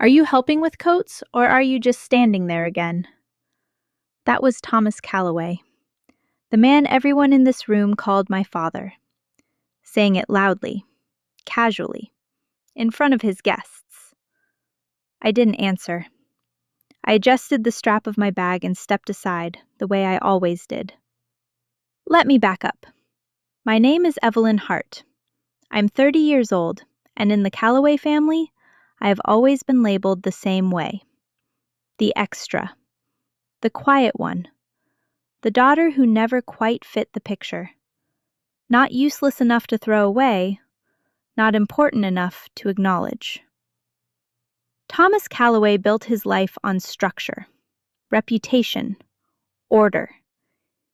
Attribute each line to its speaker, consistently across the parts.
Speaker 1: Are you helping with coats, or are you just standing there again? That was Thomas Calloway, the man everyone in this room called my father, saying it loudly, casually, in front of his guests. I didn't answer. I adjusted the strap of my bag and stepped aside, the way I always did. Let me back up. My name is Evelyn Hart. I'm 30 years old, and in the Calloway family, I have always been labeled the same way. The extra. The quiet one. The daughter who never quite fit the picture. Not useless enough to throw away, not important enough to acknowledge. Thomas Calloway built his life on structure, reputation, order.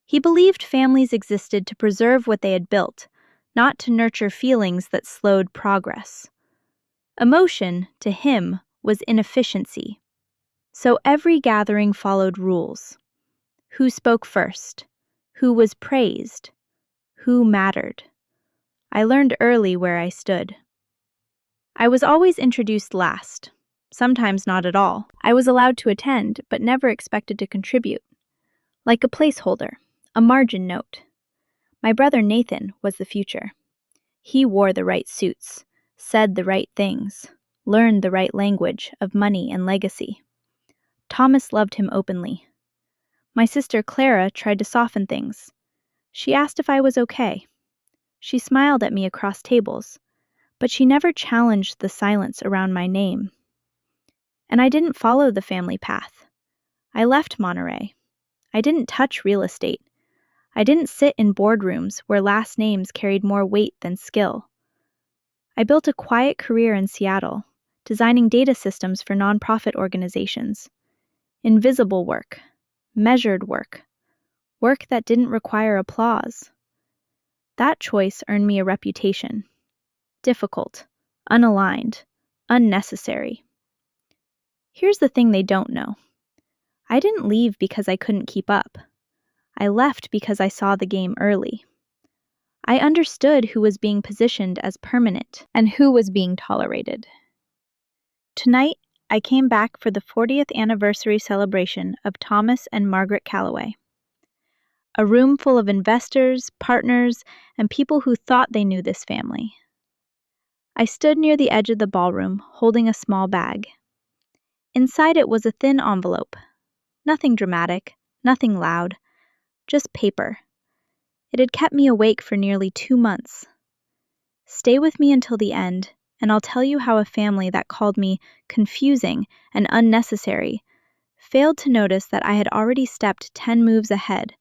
Speaker 1: He believed families existed to preserve what they had built, not to nurture feelings that slowed progress. Emotion, to him, was inefficiency. So every gathering followed rules. Who spoke first? Who was praised? Who mattered? I learned early where I stood. I was always introduced last, sometimes not at all. I was allowed to attend, but never expected to contribute. Like a placeholder, a margin note. My brother Nathan was the future. He wore the right suits, said the right things, learned the right language of money and legacy. Thomas loved him openly. My sister Clara tried to soften things. She asked if I was okay. She smiled at me across tables, but she never challenged the silence around my name. And I didn't follow the family path. I left Monterey. I didn't touch real estate. I didn't sit in boardrooms where last names carried more weight than skill. I built a quiet career in Seattle, designing data systems for nonprofit organizations. Invisible work, measured work, work that didn't require applause. That choice earned me a reputation. Difficult, unaligned, unnecessary. Here's the thing they don't know. I didn't leave because I couldn't keep up. I left because I saw the game early. I understood who was being positioned as permanent and who was being tolerated. Tonight, I came back for the 40th anniversary celebration of Thomas and Margaret Calloway. A room full of investors, partners, and people who thought they knew this family. I stood near the edge of the ballroom, holding a small bag. Inside it was a thin envelope. Nothing dramatic, nothing loud, just paper. It had kept me awake for nearly 2 months. Stay with me until the end, and I'll tell you how a family that called me confusing and unnecessary failed to notice that I had already stepped 10 moves ahead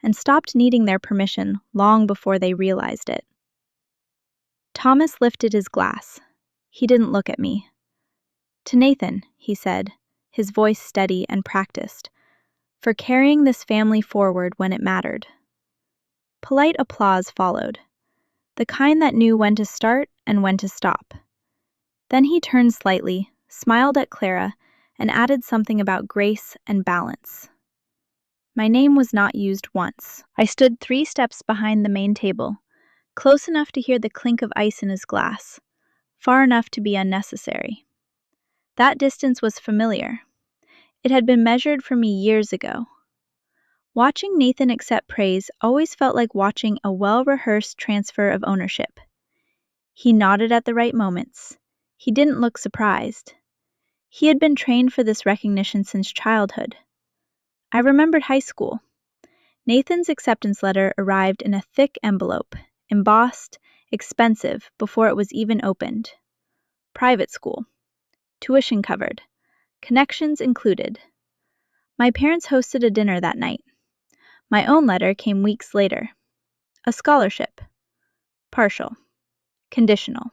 Speaker 1: and stopped needing their permission long before they realized it. Thomas lifted his glass. He didn't look at me. To Nathan, he said, his voice steady and practiced, for carrying this family forward when it mattered. Polite applause followed, the kind that knew when to start and when to stop. Then he turned slightly, smiled at Clara, and added something about grace and balance. My name was not used once. I stood 3 steps behind the main table, close enough to hear the clink of ice in his glass, far enough to be unnecessary. That distance was familiar. It had been measured for me years ago. Watching Nathan accept praise always felt like watching a well-rehearsed transfer of ownership. He nodded at the right moments. He didn't look surprised. He had been trained for this recognition since childhood. I remembered high school. Nathan's acceptance letter arrived in a thick envelope, embossed, expensive before it was even opened. Private school. Tuition covered. Connections included. My parents hosted a dinner that night. My own letter came weeks later. A scholarship. Partial. Conditional.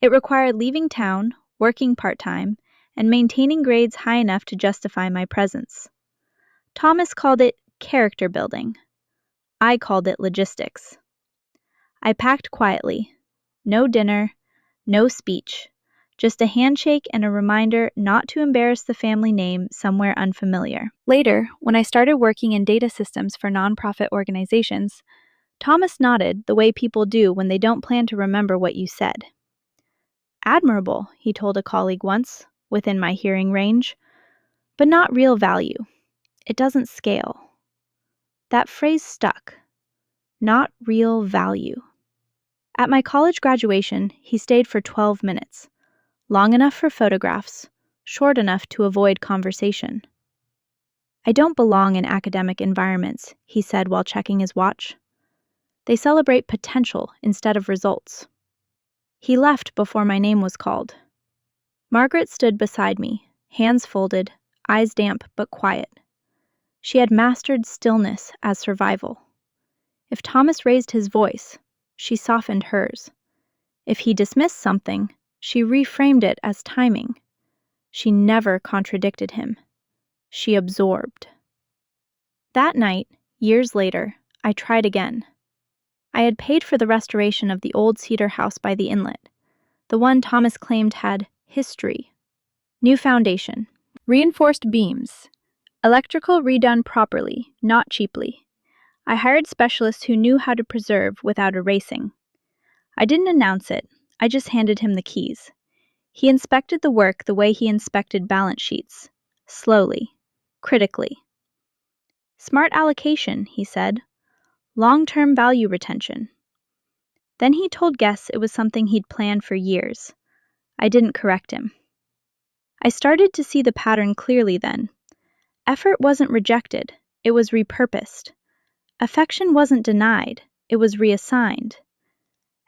Speaker 1: It required leaving town, working part-time, and maintaining grades high enough to justify my presence. Thomas called it character building. I called it logistics. I packed quietly. No dinner, no speech, just a handshake and a reminder not to embarrass the family name somewhere unfamiliar. Later, when I started working in data systems for nonprofit organizations, Thomas nodded the way people do when they don't plan to remember what you said. Admirable, he told a colleague once. within my hearing range, but not real value. It doesn't scale. That phrase stuck. Not real value. At my college graduation, he stayed for 12 minutes, long enough for photographs, short enough to avoid conversation. "I don't belong in academic environments," he said while checking his watch. "They celebrate potential instead of results." He left before my name was called. Margaret stood beside me, hands folded, eyes damp but quiet. She had mastered stillness as survival. If Thomas raised his voice, she softened hers. If he dismissed something, she reframed it as timing. She never contradicted him. She absorbed. That night, years later, I tried again. I had paid for the restoration of the old cedar house by the inlet, the one Thomas claimed had history. New foundation, reinforced beams, electrical redone properly, not cheaply. I hired specialists who knew how to preserve without erasing. I didn't announce it, I just handed him the keys. He inspected the work the way he inspected balance sheets, slowly, critically. "Smart allocation," he said. "Long-term value retention." Then he told guests it was something he'd planned for years. I didn't correct him. I started to see the pattern clearly then. Effort wasn't rejected, it was repurposed. Affection wasn't denied, it was reassigned.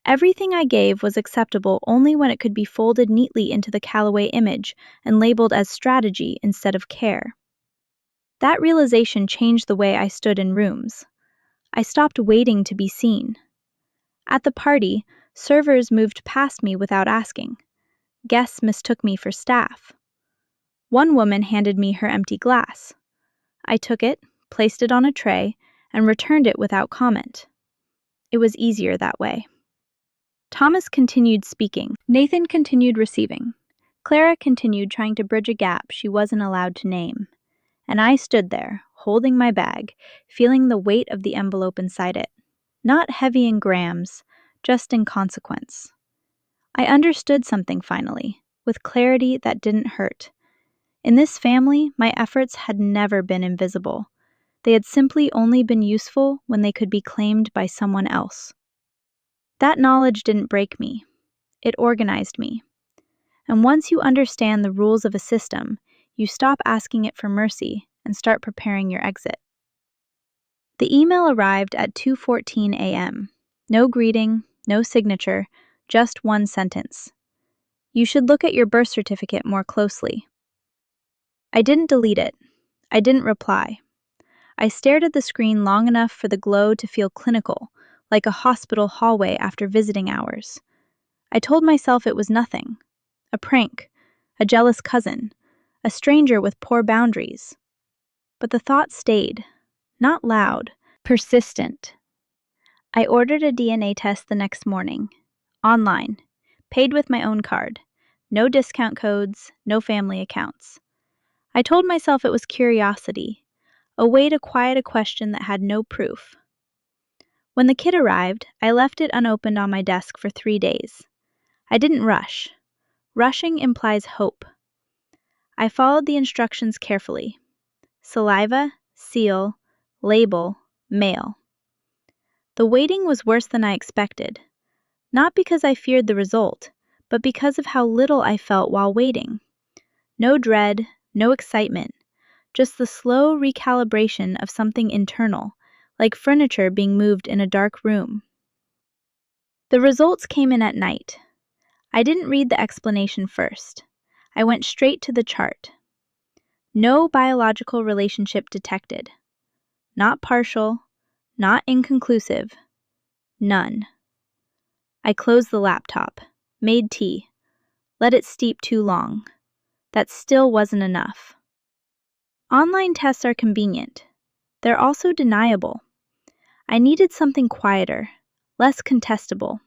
Speaker 1: Everything I gave was acceptable only when it could be folded neatly into the Callaway image and labeled as strategy instead of care. That realization changed the way I stood in rooms. I stopped waiting to be seen. At the party, servers moved past me without asking. Guests mistook me for staff. One woman handed me her empty glass. I took it, placed it on a tray, and returned it without comment. It was easier that way. Thomas continued speaking. Nathan continued receiving. Clara continued trying to bridge a gap she wasn't allowed to name. And I stood there, holding my bag, feeling the weight of the envelope inside it. Not heavy in grams, just in consequence. I understood something finally, with clarity that didn't hurt. In this family, my efforts had never been invisible. They had simply only been useful when they could be claimed by someone else. That knowledge didn't break me. It organized me. And once you understand the rules of a system, you stop asking it for mercy and start preparing your exit. The email arrived at 2:14 a.m. No greeting, no signature, just one sentence. "You should look at your birth certificate more closely." I didn't delete it. I didn't reply. I stared at the screen long enough for the glow to feel clinical, like a hospital hallway after visiting hours. I told myself it was nothing. A prank, a jealous cousin, a stranger with poor boundaries. But the thought stayed, not loud, persistent. I ordered a DNA test the next morning, online, paid with my own card, no discount codes, no family accounts. I told myself it was curiosity, a way to quiet a question that had no proof. When the kit arrived, I left it unopened on my desk for 3 days. I didn't rush. Rushing implies hope. I followed the instructions carefully. Saliva, seal, label, mail. The waiting was worse than I expected, not because I feared the result, but because of how little I felt while waiting. No dread, no excitement, just the slow recalibration of something internal, like furniture being moved in a dark room. The results came in at night. I didn't read the explanation first. I went straight to the chart. No biological relationship detected. Not partial, not inconclusive. None. I closed the laptop, made tea, let it steep too long. That still wasn't enough. Online tests are convenient. They're also deniable. I needed something quieter, less contestable.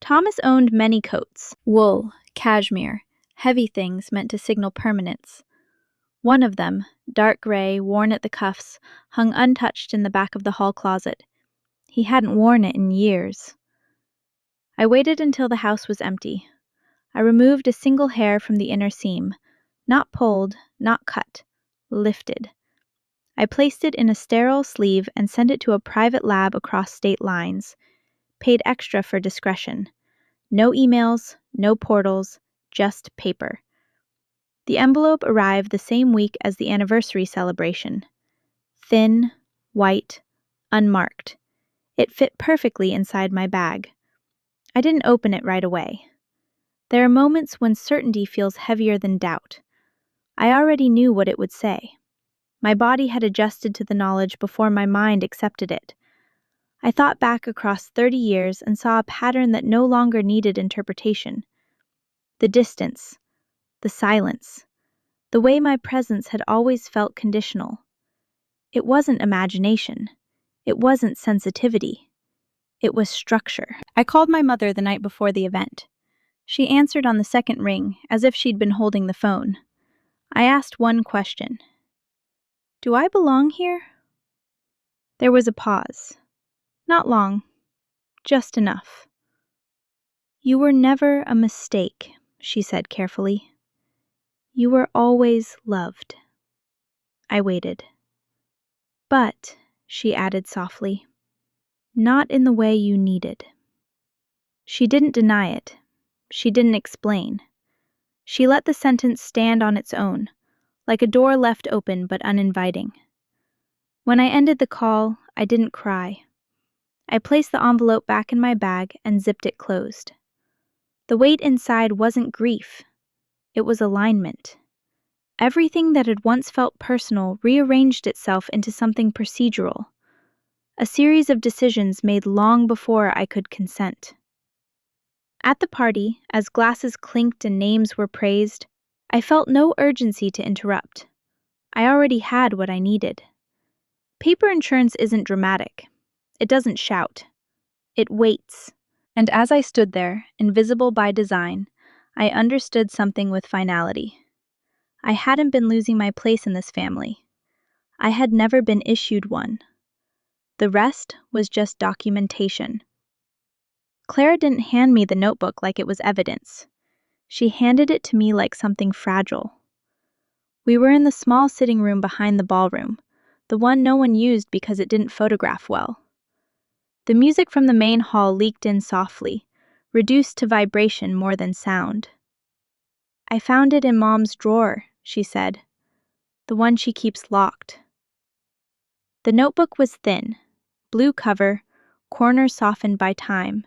Speaker 1: Thomas owned many coats, wool, cashmere, heavy things meant to signal permanence. One of them, dark gray, worn at the cuffs, hung untouched in the back of the hall closet. He hadn't worn it in years. I waited until the house was empty. I removed a single hair from the inner seam, not pulled, not cut, lifted. I placed it in a sterile sleeve and sent it to a private lab across state lines, paid extra for discretion. No emails, no portals, just paper. The envelope arrived the same week as the anniversary celebration. Thin, white, unmarked. It fit perfectly inside my bag. I didn't open it right away. There are moments when certainty feels heavier than doubt. I already knew what it would say. My body had adjusted to the knowledge before my mind accepted it. I thought back across 30 years and saw a pattern that no longer needed interpretation. The distance, the silence, the way my presence had always felt conditional. It wasn't imagination. It wasn't sensitivity. It was structure. I called my mother the night before the event. She answered on the second ring, as if she'd been holding the phone. I asked one question. Do I belong here? There was a pause. Not long. Just enough. You were never a mistake, she said carefully. You were always loved. I waited. But, she added softly, not in the way you needed. She didn't deny it. She didn't explain. She let the sentence stand on its own, like a door left open but uninviting. When I ended the call, I didn't cry. I placed the envelope back in my bag and zipped it closed. The weight inside wasn't grief. It was alignment. Everything that had once felt personal rearranged itself into something procedural, a series of decisions made long before I could consent. At the party, as glasses clinked and names were praised, I felt no urgency to interrupt. I already had what I needed. Paper insurance isn't dramatic. It doesn't shout. It waits. And as I stood there, invisible by design, I understood something with finality. I hadn't been losing my place in this family. I had never been issued one. The rest was just documentation. Clara didn't hand me the notebook like it was evidence. She handed it to me like something fragile. We were in the small sitting room behind the ballroom, the one no one used because it didn't photograph well. The music from the main hall leaked in softly, reduced to vibration more than sound. I found it in Mom's drawer, she said, the one she keeps locked. The notebook was thin, blue cover, corners softened by time,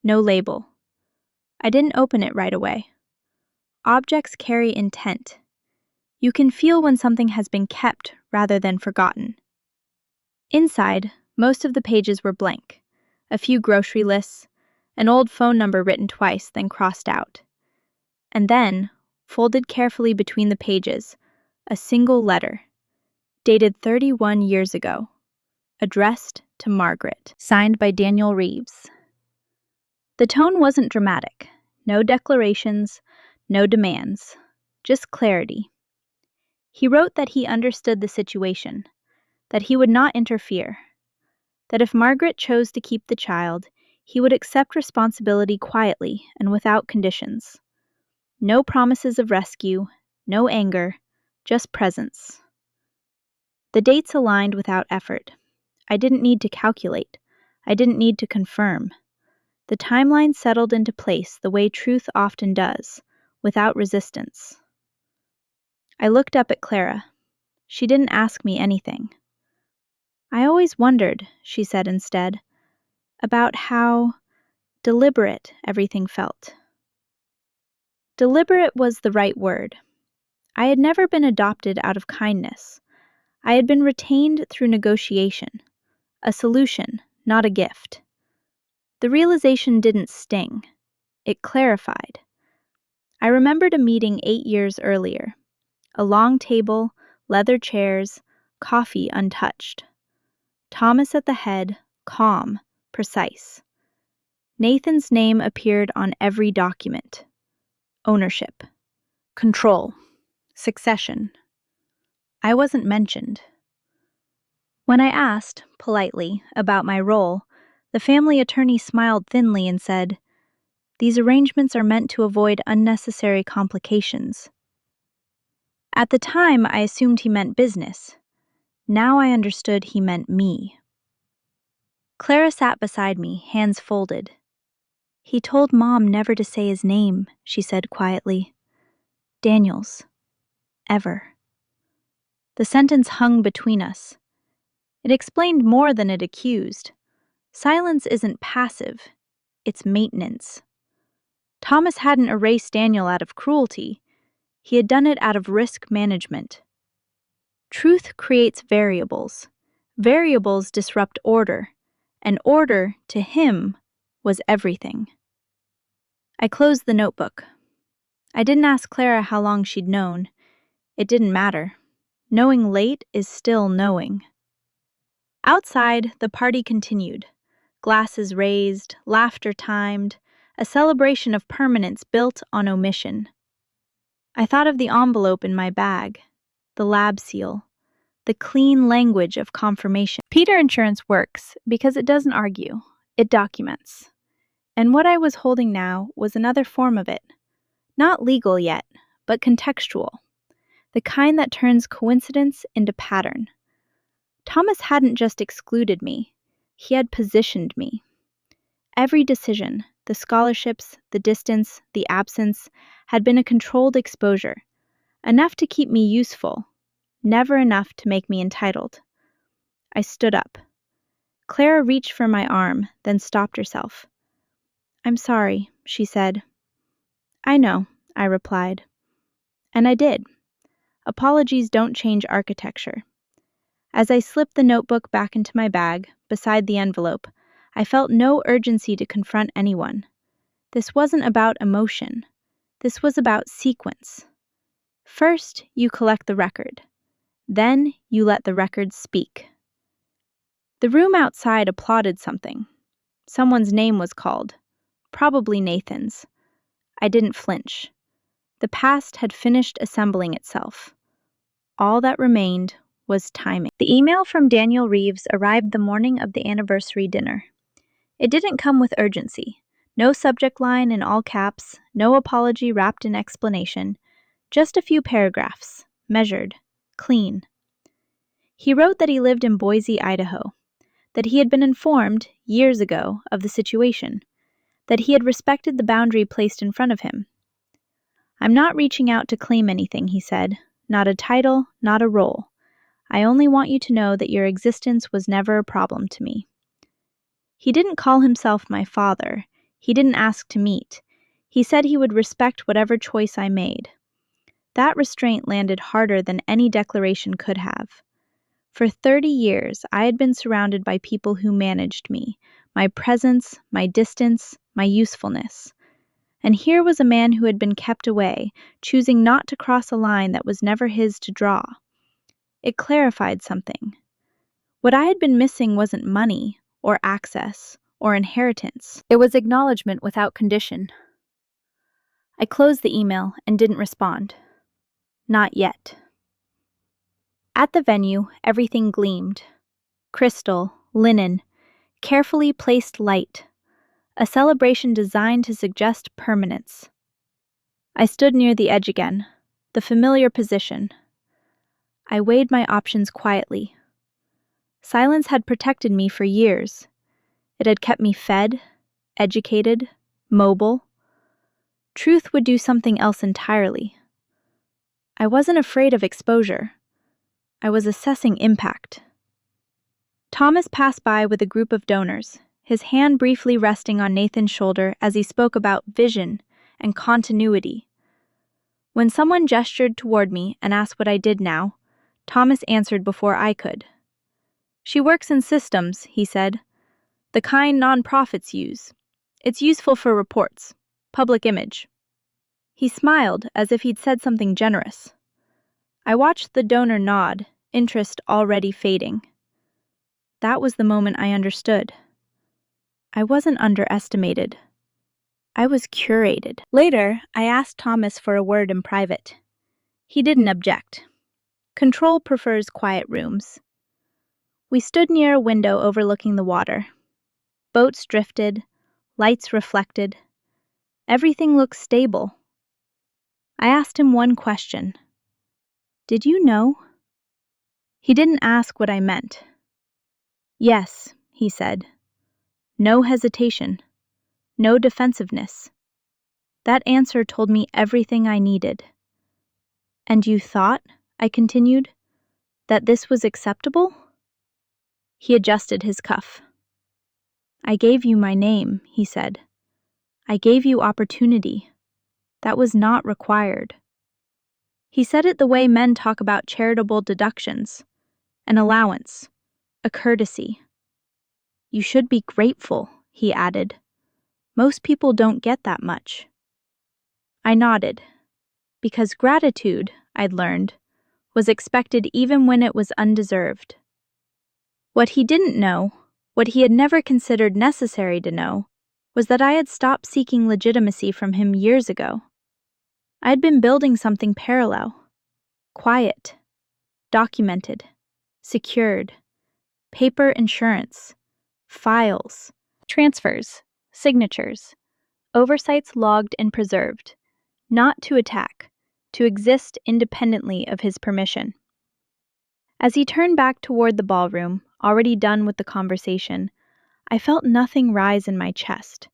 Speaker 1: no label. I didn't open it right away. Objects carry intent. You can feel when something has been kept rather than forgotten. Inside, most of the pages were blank. A few grocery lists, an old phone number written twice, then crossed out. And then, folded carefully between the pages, a single letter, dated 31 years ago, addressed to Margaret, signed by Daniel Reeves. The tone wasn't dramatic. No declarations, no demands, just clarity. He wrote that he understood the situation, that he would not interfere, that if Margaret chose to keep the child, he would accept responsibility quietly and without conditions. No promises of rescue, no anger, just presence. The dates aligned without effort. I didn't need to calculate. I didn't need to confirm. The timeline settled into place the way truth often does, without resistance. I looked up at Clara. She didn't ask me anything. I always wondered, she said instead, about how deliberate everything felt. Deliberate was the right word. I had never been adopted out of kindness. I had been retained through negotiation, a solution, not a gift. The realization didn't sting. It clarified. I remembered a meeting 8 years earlier. A long table, leather chairs, coffee untouched. Thomas at the head, calm, precise. Nathan's name appeared on every document. Ownership. Control. Succession. I wasn't mentioned. When I asked, politely, about my role, the family attorney smiled thinly and said, These arrangements are meant to avoid unnecessary complications. At the time, I assumed he meant business. Now I understood he meant me. Clara sat beside me, hands folded. He told Mom never to say his name, she said quietly. Daniels. Ever. The sentence hung between us. It explained more than it accused. Silence isn't passive, it's maintenance. Thomas hadn't erased Daniel out of cruelty. He had done it out of risk management. Truth creates variables. Variables disrupt order, and order, to him, was everything. I closed the notebook. I didn't ask Clara how long she'd known. It didn't matter. Knowing late is still knowing. Outside, the party continued. Glasses raised, laughter timed, a celebration of permanence built on omission. I thought of the envelope in my bag, the lab seal, the clean language of confirmation. Peter Insurance works because it doesn't argue, it documents. And what I was holding now was another form of it. Not legal yet, but contextual. The kind that turns coincidence into pattern. Thomas hadn't just excluded me, he had positioned me. Every decision, the scholarships, the distance, the absence, had been a controlled exposure, enough to keep me useful, never enough to make me entitled. I stood up. Clara reached for my arm, then stopped herself. I'm sorry, she said. I know, I replied. And I did. Apologies don't change architecture. As I slipped the notebook back into my bag, beside the envelope, I felt no urgency to confront anyone. This wasn't about emotion. This was about sequence. First, you collect the record. Then, you let the record speak. The room outside applauded something. Someone's name was called. Probably Nathan's. I didn't flinch. The past had finished assembling itself. All that remained was timing. The email from Daniel Reeves arrived the morning of the anniversary dinner. It didn't come with urgency. No subject line in all caps, no apology wrapped in explanation, just a few paragraphs, measured, clean. He wrote that he lived in Boise, Idaho, that he had been informed, years ago, of the situation, that he had respected the boundary placed in front of him. I'm not reaching out to claim anything, he said, not a title, not a role. I only want you to know that your existence was never a problem to me. He didn't call himself my father. He didn't ask to meet. He said he would respect whatever choice I made. That restraint landed harder than any declaration could have. For 30 years, I had been surrounded by people who managed me, my presence, my distance, my usefulness. And here was a man who had been kept away, choosing not to cross a line that was never his to draw. It clarified something. What I had been missing wasn't money, or access, or inheritance. It was acknowledgement without condition. I closed the email and didn't respond. Not yet. At the venue, everything gleamed. Crystal, linen, carefully placed light. A celebration designed to suggest permanence. I stood near the edge again, the familiar position. I weighed my options quietly. Silence had protected me for years. It had kept me fed, educated, mobile. Truth would do something else entirely. I wasn't afraid of exposure. I was assessing impact. Thomas passed by with a group of donors, his hand briefly resting on Nathan's shoulder as he spoke about vision and continuity. When someone gestured toward me and asked what I did now, Thomas answered before I could. She works in systems, he said, the kind nonprofits use. It's useful for reports, public image. He smiled as if he'd said something generous. I watched the donor nod, interest already fading. That was the moment I understood. I wasn't underestimated. I was curated. Later, I asked Thomas for a word in private. He didn't object. Control prefers quiet rooms. We stood near a window overlooking the water. Boats drifted, lights reflected. Everything looked stable. I asked him one question. Did you know? He didn't ask what I meant. Yes, he said. No hesitation. No defensiveness. That answer told me everything I needed. And you thought, I continued, that this was acceptable? He adjusted his cuff. I gave you my name, he said. I gave you opportunity. That was not required. He said it the way men talk about charitable deductions, an allowance, a courtesy. You should be grateful, he added. Most people don't get that much. I nodded, because gratitude, I'd learned, was expected even when it was undeserved. What he didn't know, what he had never considered necessary to know, was that I had stopped seeking legitimacy from him years ago. I had been building something parallel, quiet, documented, secured, paper insurance, files, transfers, signatures, oversights logged and preserved, not to attack, to exist independently of his permission. As he turned back toward the ballroom, already done with the conversation, I felt nothing rise in my chest.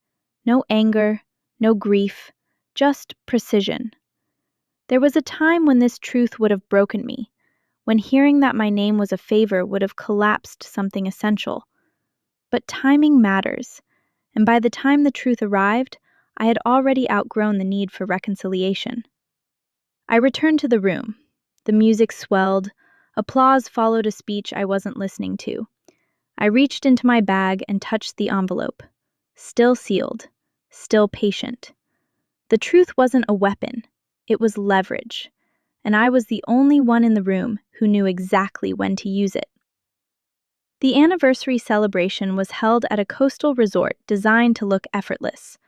Speaker 1: No anger, no grief, just precision. There was a time when this truth would have broken me, when hearing that my name was a favor would have collapsed something essential. But timing matters, and by the time the truth arrived, I had already outgrown the need for reconciliation. I returned to the room. The music swelled. Applause followed a speech I wasn't listening to. I reached into my bag and touched the envelope. Still sealed. Still patient. The truth wasn't a weapon. It was leverage. And I was the only one in the room who knew exactly when to use it. The anniversary celebration was held at a coastal resort designed to look effortless.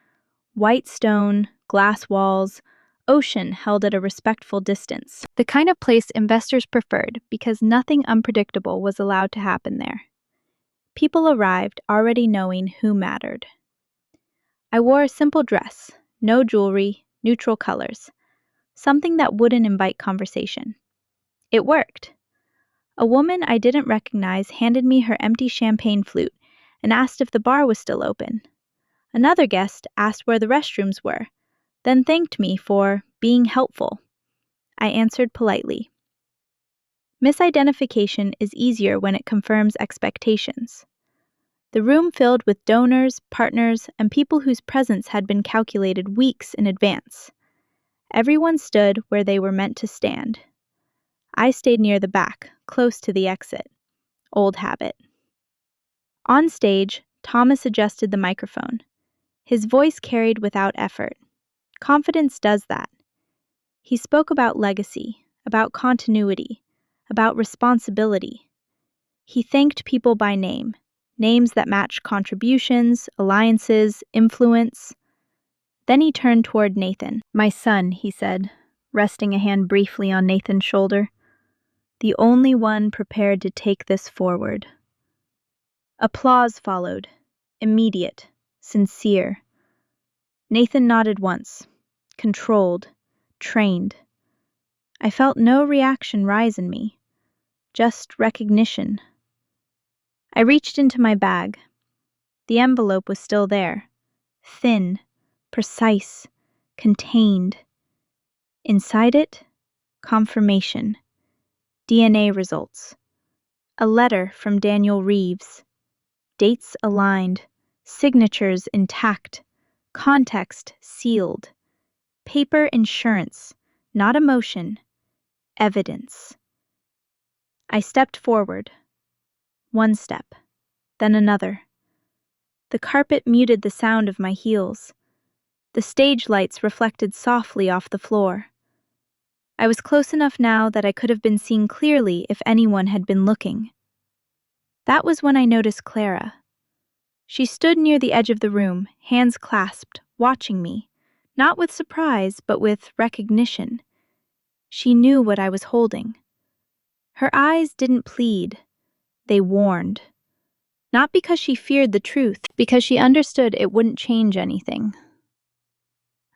Speaker 1: White stone, glass walls, ocean held at a respectful distance. The kind of place investors preferred because nothing unpredictable was allowed to happen there. People arrived already knowing who mattered. I wore a simple dress, no jewelry, neutral colors, something that wouldn't invite conversation. It worked. A woman I didn't recognize handed me her empty champagne flute and asked if the bar was still open. Another guest asked where the restrooms were, then thanked me for being helpful. I answered politely. Misidentification is easier when it confirms expectations. The room filled with donors, partners, and people whose presence had been calculated weeks in advance. Everyone stood where they were meant to stand. I stayed near the back, close to the exit. Old habit. On stage, Thomas adjusted the microphone. His voice carried without effort. Confidence does that. He spoke about legacy, about continuity, about responsibility. He thanked people by name, names that matched contributions, alliances, influence. Then he turned toward Nathan. My son, he said, resting a hand briefly on Nathan's shoulder. The only one prepared to take this forward. Applause followed, immediate, sincere. Nathan nodded once, controlled, trained. I felt no reaction rise in me, just recognition. I reached into my bag. The envelope was still there, thin, precise, contained. Inside it, confirmation, DNA results. A letter from Daniel Reeves. Dates aligned, signatures intact, context sealed. Paper insurance, not emotion, evidence. I stepped forward. One step, then another. The carpet muted the sound of my heels. The stage lights reflected softly off the floor. I was close enough now that I could have been seen clearly if anyone had been looking. That was when I noticed Clara. She stood near the edge of the room, hands clasped, watching me, not with surprise, but with recognition. She knew what I was holding. Her eyes didn't plead. They warned. Not because she feared the truth, because she understood it wouldn't change anything.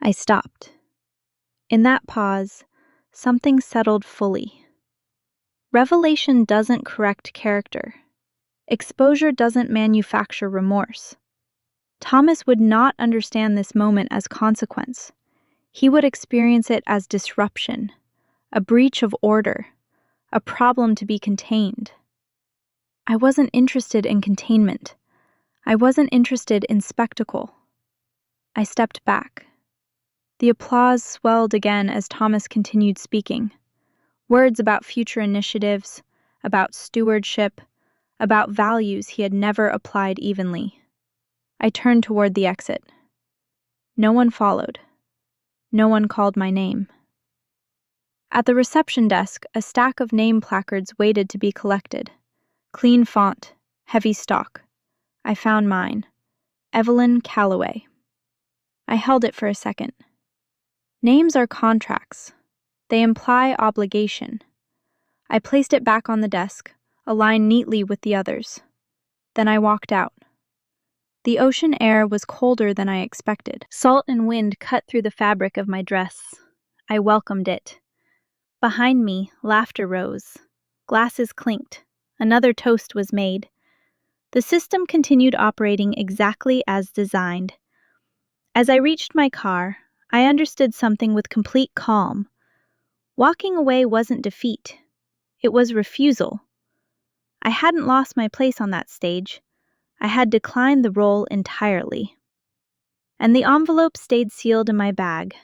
Speaker 1: I stopped. In that pause, something settled fully. Revelation doesn't correct character. Exposure doesn't manufacture remorse. Thomas would not understand this moment as consequence. He would experience it as disruption, a breach of order, a problem to be contained. I wasn't interested in containment. I wasn't interested in spectacle. I stepped back. The applause swelled again as Thomas continued speaking. Words about future initiatives, about stewardship, about values he had never applied evenly. I turned toward the exit. No one followed. No one called my name. At the reception desk, a stack of name placards waited to be collected. Clean font, heavy stock. I found mine. Evelyn Calloway. I held it for a second. Names are contracts. They imply obligation. I placed it back on the desk, aligned neatly with the others. Then I walked out. The ocean air was colder than I expected. Salt and wind cut through the fabric of my dress. I welcomed it. Behind me, laughter rose. Glasses clinked. Another toast was made. The system continued operating exactly as designed. As I reached my car, I understood something with complete calm. Walking away wasn't defeat. It was refusal. I hadn't lost my place on that stage. I had declined the role entirely. And the envelope stayed sealed in my bag,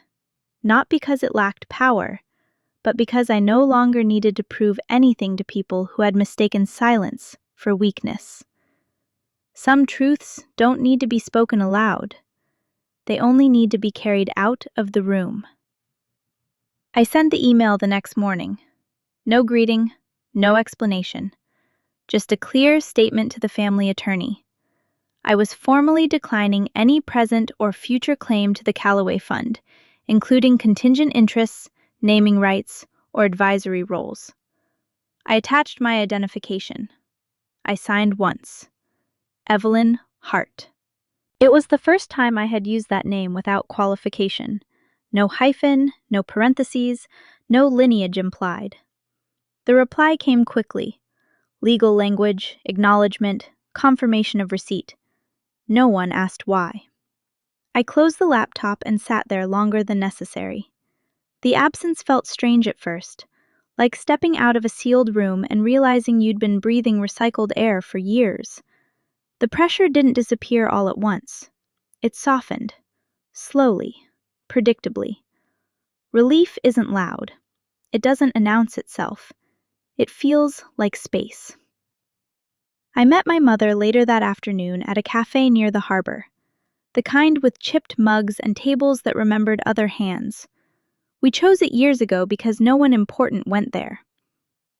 Speaker 1: not because it lacked power, but because I no longer needed to prove anything to people who had mistaken silence for weakness. Some truths don't need to be spoken aloud. They only need to be carried out of the room. I sent the email the next morning. No greeting, no explanation. Just a clear statement to the family attorney. I was formally declining any present or future claim to the Calloway Fund, including contingent interests, naming rights, or advisory roles. I attached my identification. I signed once. Evelyn Hart. It was the first time I had used that name without qualification. No hyphen, no parentheses, no lineage implied. The reply came quickly. Legal language, acknowledgement, confirmation of receipt. No one asked why. I closed the laptop and sat there longer than necessary. The absence felt strange at first, like stepping out of a sealed room and realizing you'd been breathing recycled air for years. The pressure didn't disappear all at once. It softened, slowly, predictably. Relief isn't loud. It doesn't announce itself. It feels like space. I met my mother later that afternoon at a cafe near the harbor, the kind with chipped mugs and tables that remembered other hands. We chose it years ago because no one important went there.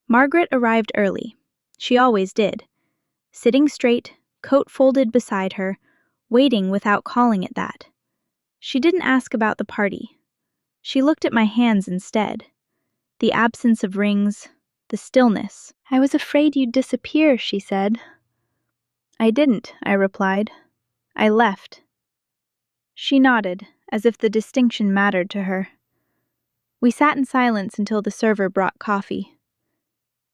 Speaker 1: Margaret arrived early. She always did. Sitting straight, coat folded beside her, waiting without calling it that. She didn't ask about the party. She looked at my hands instead. The absence of rings, the stillness. "I was afraid you'd disappear," she said. "I didn't," I replied. "I left." She nodded, as if the distinction mattered to her. We sat in silence until the server brought coffee.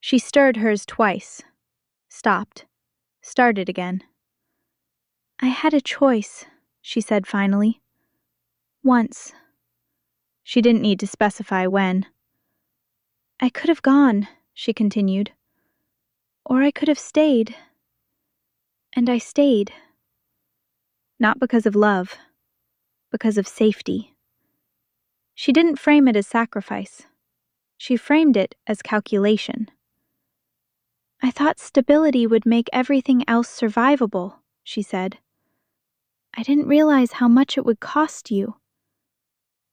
Speaker 1: She stirred hers twice, stopped, started again. "I had a choice," she said finally. "Once." She didn't need to specify when. "I could have gone," she continued. "Or I could have stayed. And I stayed. Not because of love, because of safety." She didn't frame it as sacrifice. She framed it as calculation. "I thought stability would make everything else survivable," she said. "I didn't realize how much it would cost you."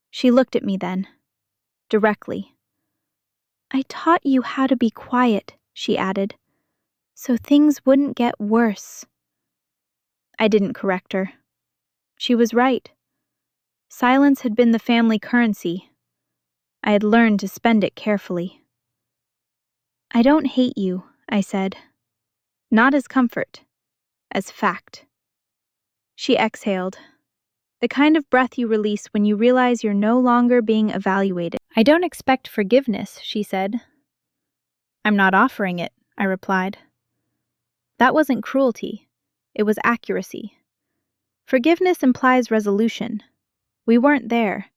Speaker 1: She looked at me then, directly. "I taught you how to be quiet," she added, "so things wouldn't get worse." I didn't correct her. She was right. Silence had been the family currency. I had learned to spend it carefully. "I don't hate you," I said. "Not as comfort, as fact." She exhaled. The kind of breath you release when you realize you're no longer being evaluated. I don't expect forgiveness, she said. I'm not offering it, I replied. That wasn't cruelty. It was accuracy. Forgiveness implies resolution. We weren't there.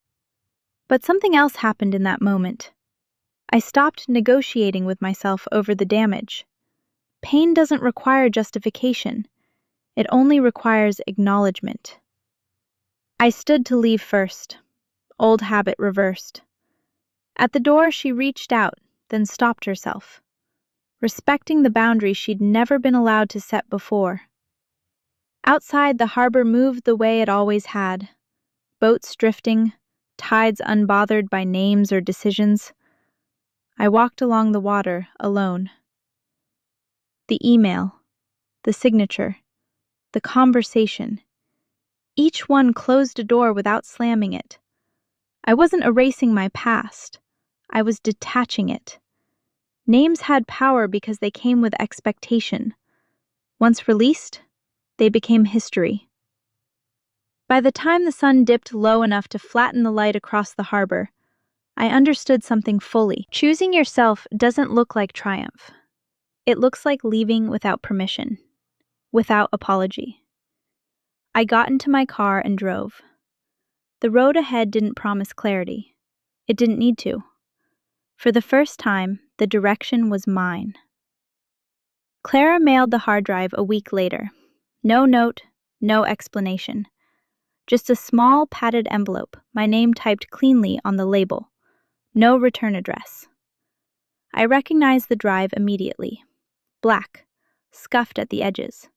Speaker 1: But something else happened in that moment. I stopped negotiating with myself over the damage. Pain doesn't require justification. It only requires acknowledgement. I stood to leave first. Old habit reversed. At the door, she reached out, then stopped herself, respecting the boundary she'd never been allowed to set before. Outside, the harbor moved the way it always had. Boats drifting, tides unbothered by names or decisions. I walked along the water, alone. The email, the signature, the conversation. Each one closed a door without slamming it. I wasn't erasing my past. I was detaching it. Names had power because they came with expectation. Once released, they became history. By the time the sun dipped low enough to flatten the light across the harbor, I understood something fully. Choosing yourself doesn't look like triumph. It looks like leaving without permission, without apology. I got into my car and drove. The road ahead didn't promise clarity. It didn't need to. For the first time, the direction was mine. Clara mailed the hard drive a week later. No note, no explanation. Just a small padded envelope, my name typed cleanly on the label. No return address. I recognized the drive immediately. Black, scuffed at the edges.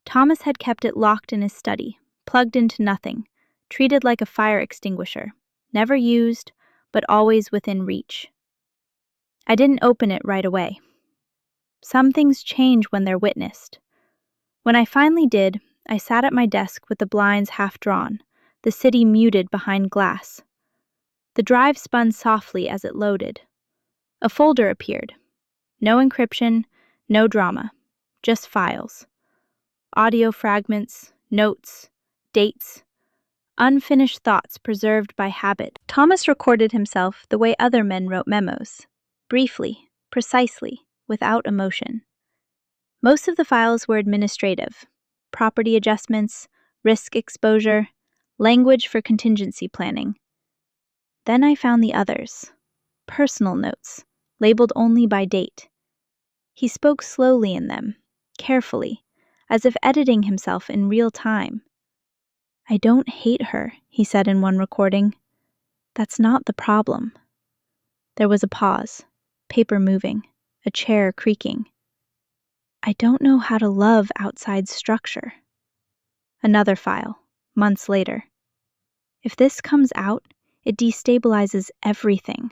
Speaker 1: Thomas had kept it locked in his study, plugged into nothing, treated like a fire extinguisher, never used, but always within reach. I didn't open it right away. Some things change when they're witnessed. When I finally did, I sat at my desk with the blinds half drawn, the city muted behind glass. The drive spun softly as it loaded. A folder appeared. No encryption, no drama, just files. Audio fragments, notes, dates, unfinished thoughts preserved by habit. Thomas recorded himself the way other men wrote memos, briefly, precisely, without emotion. Most of the files were administrative, property adjustments, risk exposure, language for contingency planning. Then I found the others, personal notes, labeled only by date. He spoke slowly in them, carefully, as if editing himself in real time. I don't hate her, he said in one recording. That's not the problem. There was a pause, paper moving, a chair creaking. I don't know how to love outside structure. Another file, months later. If this comes out, it destabilizes everything.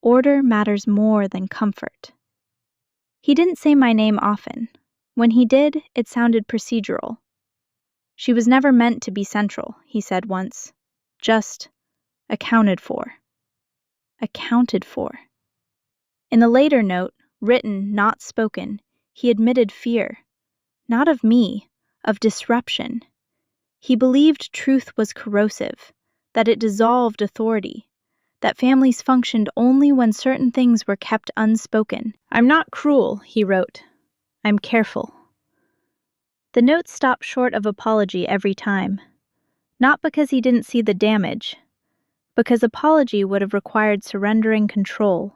Speaker 1: Order matters more than comfort. He didn't say my name often. When he did, it sounded procedural. She was never meant to be central, he said once. Just accounted for. Accounted for. In a later note, written, not spoken, he admitted fear. Not of me, of disruption. He believed truth was corrosive, that it dissolved authority, that families functioned only when certain things were kept unspoken. I'm not cruel, he wrote. I'm careful. The note stopped short of apology every time. Not because he didn't see the damage, because apology would have required surrendering control,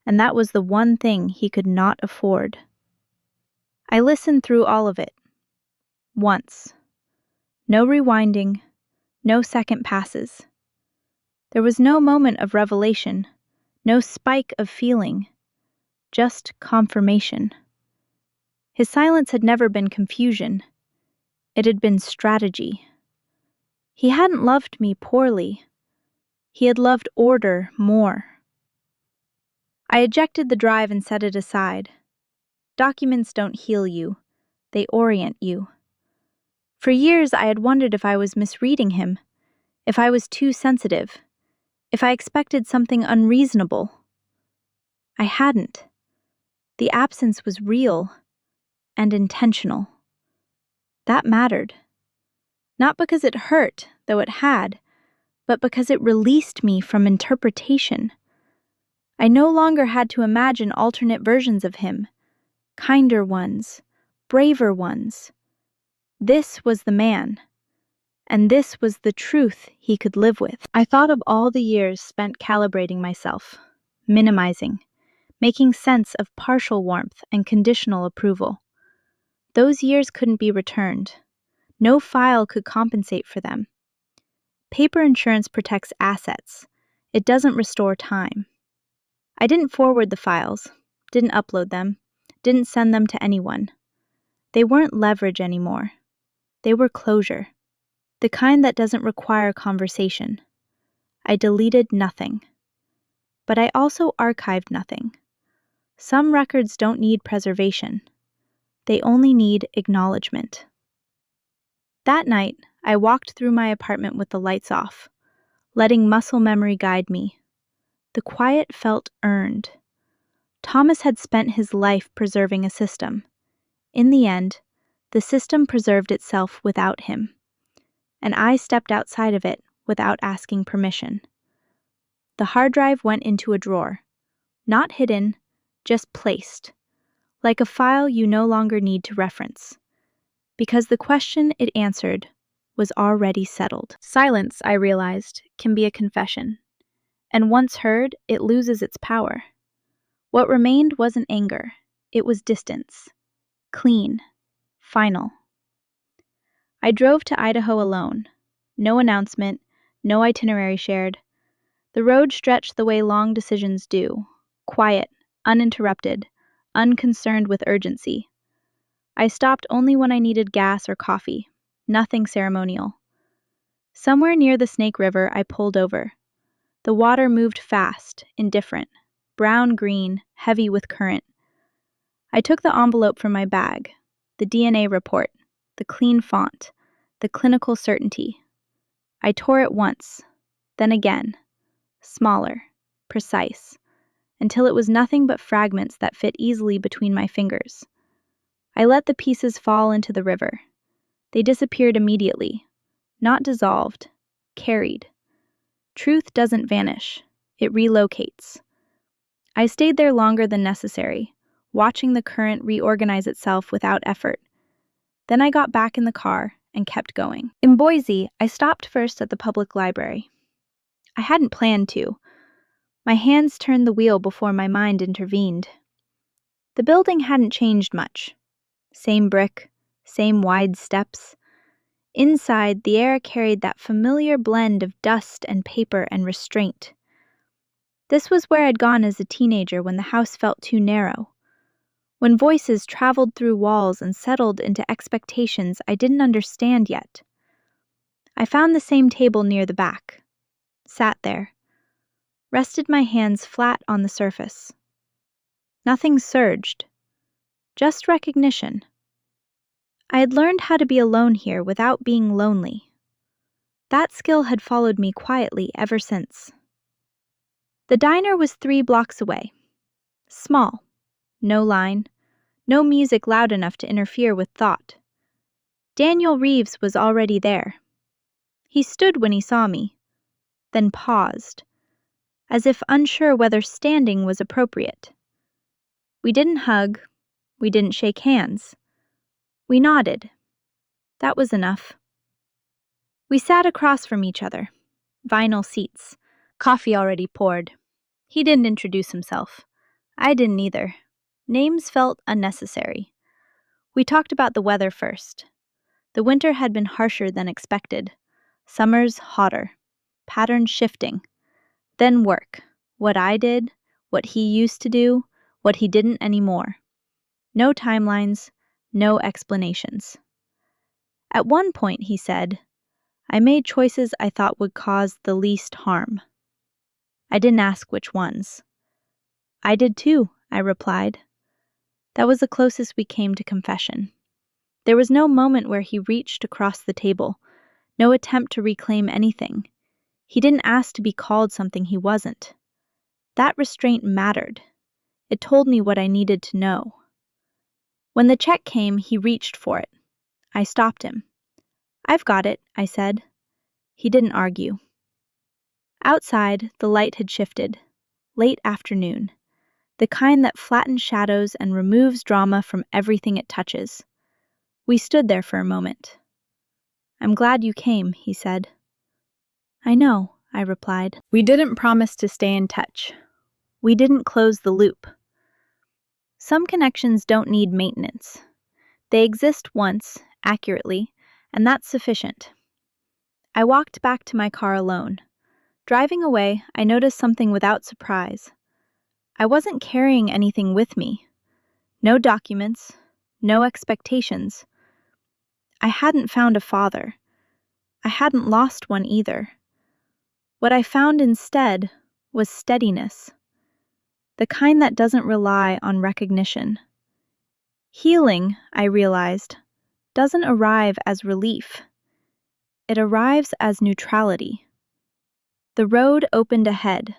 Speaker 1: and that was the one thing he could not afford. I listened through all of it. Once. No rewinding, no second passes. There was no moment of revelation, no spike of feeling, just confirmation. His silence had never been confusion. It had been strategy. He hadn't loved me poorly. He had loved order more. I ejected the drive and set it aside. Documents don't heal you. They orient you. For years, I had wondered if I was misreading him, if I was too sensitive, if I expected something unreasonable. I hadn't. The absence was real and intentional. That mattered. Not because it hurt, though it had, but because it released me from interpretation. I no longer had to imagine alternate versions of him, kinder ones, braver ones. This was the man, and this was the truth he could live with. I thought of all the years spent calibrating myself, minimizing, making sense of partial warmth and conditional approval. Those years couldn't be returned. No file could compensate for them. Paper insurance protects assets. It doesn't restore time. I didn't forward the files, didn't upload them, didn't send them to anyone. They weren't leverage anymore. They were closure, the kind that doesn't require conversation. I deleted nothing. But I also archived nothing. Some records don't need preservation. They only need acknowledgement. That night, I walked through my apartment with the lights off, letting muscle memory guide me. The quiet felt earned. Thomas had spent his life preserving a system. In the end, the system preserved itself without him, and I stepped outside of it without asking permission. The hard drive went into a drawer, not hidden, just placed, like a file you no longer need to reference, because the question it answered was already settled. Silence, I realized, can be a confession, and once heard, it loses its power. What remained wasn't anger, it was distance, clean, final. I drove to Idaho alone. No announcement, no itinerary shared. The road stretched the way long decisions do, quiet, uninterrupted, unconcerned with urgency. I stopped only when I needed gas or coffee, nothing ceremonial. Somewhere near the Snake River, I pulled over. The water moved fast, indifferent, brown-green, heavy with current. I took the envelope from my bag, the DNA report, the clean font, the clinical certainty. I tore it once, then again, smaller, precise, until it was nothing but fragments that fit easily between my fingers. I let the pieces fall into the river. They disappeared immediately, not dissolved, carried. Truth doesn't vanish, it relocates. I stayed there longer than necessary, watching the current reorganize itself without effort. Then I got back in the car and kept going. In Boise, I stopped first at the public library. I hadn't planned to. My hands turned the wheel before my mind intervened. The building hadn't changed much. Same brick, same wide steps. Inside, the air carried that familiar blend of dust and paper and restraint. This was where I'd gone as a teenager when the house felt too narrow, when voices traveled through walls and settled into expectations I didn't understand yet. I found the same table near the back, sat there, rested my hands flat on the surface. Nothing surged, just recognition. I had learned how to be alone here without being lonely. That skill had followed me quietly ever since. The diner was 3 blocks away. Small, no line, no music loud enough to interfere with thought. Daniel Reeves was already there. He stood when he saw me, then paused, as if unsure whether standing was appropriate. We didn't hug, we didn't shake hands. We nodded. That was enough. We sat across from each other, vinyl seats, coffee already poured. He didn't introduce himself. I didn't either. Names felt unnecessary. We talked about the weather first. The winter had been harsher than expected. Summers hotter. Patterns shifting. Then work. What I did, what he used to do, what he didn't anymore. No timelines, no explanations. At one point, he said, I made choices I thought would cause the least harm. I didn't ask which ones. I did too, I replied. That was the closest we came to confession. There was no moment where he reached across the table, no attempt to reclaim anything. He didn't ask to be called something he wasn't. That restraint mattered. It told me what I needed to know. When the check came, he reached for it. I stopped him. I've got it, I said. He didn't argue. Outside, the light had shifted. Late afternoon. The kind that flattens shadows and removes drama from everything it touches. We stood there for a moment. I'm glad you came, he said. I know, I replied. We didn't promise to stay in touch. We didn't close the loop. Some connections don't need maintenance. They exist once, accurately, and that's sufficient. I walked back to my car alone. Driving away, I noticed something without surprise. I wasn't carrying anything with me. No documents, no expectations. I hadn't found a father. I hadn't lost one either. What I found instead was steadiness, the kind that doesn't rely on recognition. Healing, I realized, doesn't arrive as relief. It arrives as neutrality. The road opened ahead,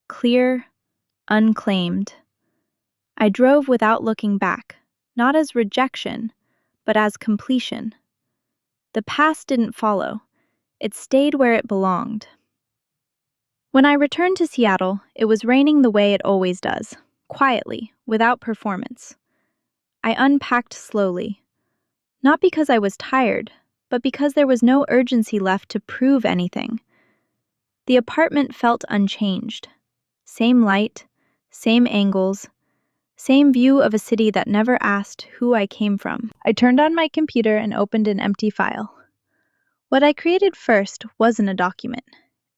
Speaker 1: clear, unclaimed. I drove without looking back, not as rejection, but as completion. The past didn't follow. It stayed where it belonged. When I returned to Seattle, it was raining the way it always does, quietly, without performance. I unpacked slowly. Not because I was tired, but because there was no urgency left to prove anything. The apartment felt unchanged. Same light, same angles, same view of a city that never asked who I came from. I turned on my computer and opened an empty file. What I created first wasn't a document.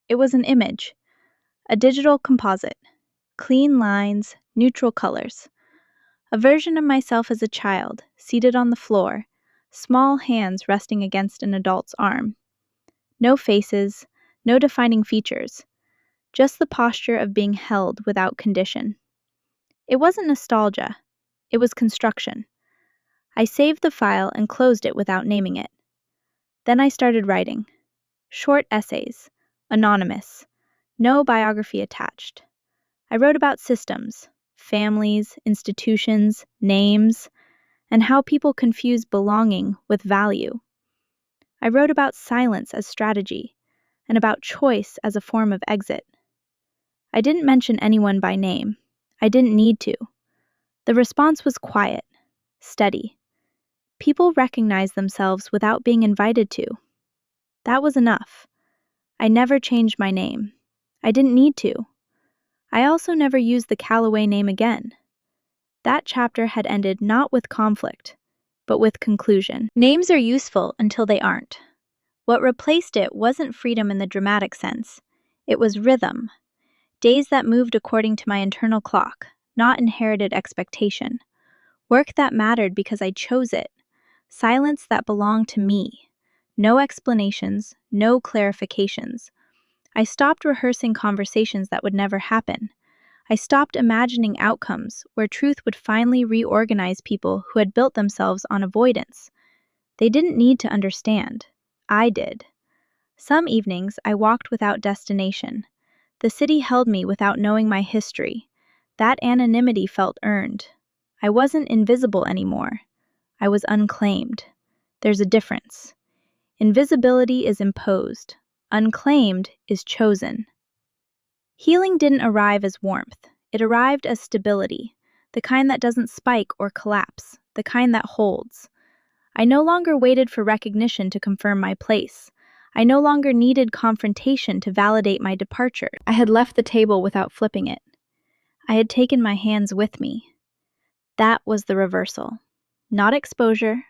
Speaker 1: It was an image, a digital composite, clean lines, neutral colors. A version of myself as a child, seated on the floor, small hands resting against an adult's arm. No faces, no defining features, just the posture of being held without condition. It wasn't nostalgia, it was construction. I saved the file and closed it without naming it. Then I started writing. Short essays, anonymous, no biography attached. I wrote about systems, families, institutions, names, and how people confuse belonging with value. I wrote about silence as strategy, and about choice as a form of exit. I didn't mention anyone by name. I didn't need to. The response was quiet, steady. People recognized themselves without being invited to. That was enough. I never changed my name. I didn't need to. I also never used the Callaway name again. That chapter had ended not with conflict, but with conclusion. Names are useful until they aren't. What replaced it wasn't freedom in the dramatic sense. It was rhythm. Days that moved according to my internal clock, not inherited expectation. Work that mattered because I chose it. Silence that belonged to me. No explanations, no clarifications. I stopped rehearsing conversations that would never happen. I stopped imagining outcomes where truth would finally reorganize people who had built themselves on avoidance. They didn't need to understand. I did. Some evenings I walked without destination. The city held me without knowing my history. That anonymity felt earned. I wasn't invisible anymore. I was unclaimed. There's a difference. Invisibility is imposed. Unclaimed is chosen. Healing didn't arrive as warmth. It arrived as stability, the kind that doesn't spike or collapse, the kind that holds. I no longer waited for recognition to confirm my place. I no longer needed confrontation to validate my departure. I had left the table without flipping it. I had taken my hands with me. That was the reversal. Not exposure,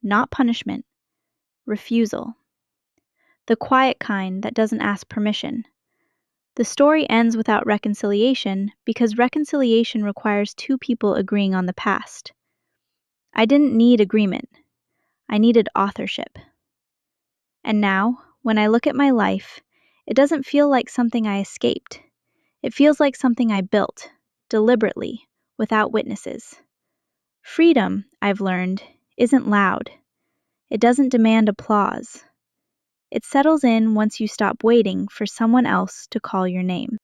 Speaker 1: not punishment, refusal. The quiet kind that doesn't ask permission. The story ends without reconciliation because reconciliation requires two people agreeing on the past. I didn't need agreement. I needed authorship. And now, when I look at my life, it doesn't feel like something I escaped. It feels like something I built, deliberately, without witnesses. Freedom, I've learned, isn't loud. It doesn't demand applause. It settles in once you stop waiting for someone else to call your name.